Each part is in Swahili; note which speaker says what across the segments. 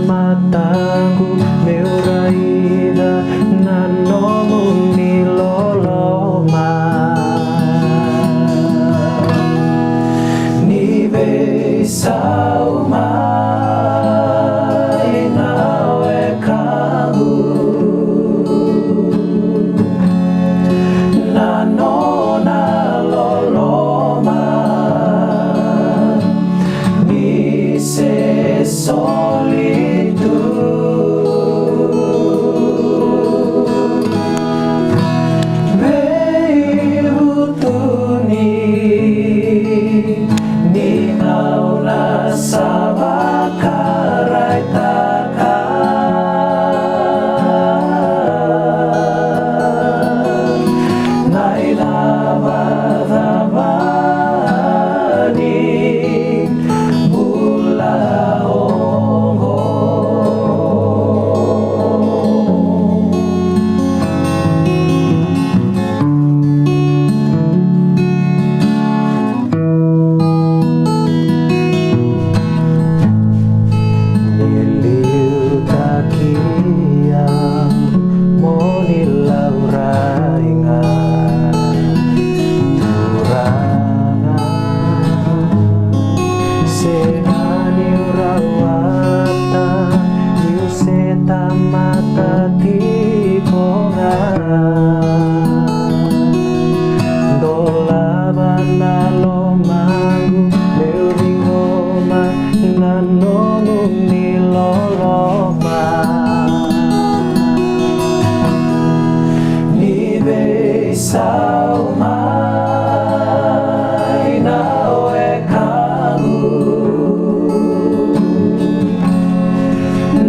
Speaker 1: mataku meu raida nanomu niloloma ni besau mai nawe kamu nanona loloma ni se solitude beirutuni ni naula sabakarai taka nailabadabani bula mata tikonga dolabana lomangu leuringoma nanomu niloloma ni besau mai nawe kamu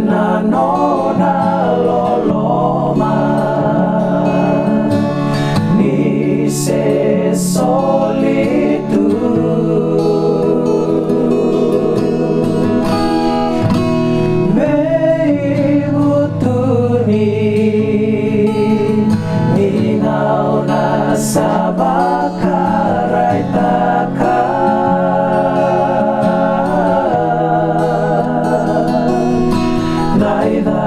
Speaker 1: nanona loloma ni se solitude beirutuni ni nauna sabakarai taka naida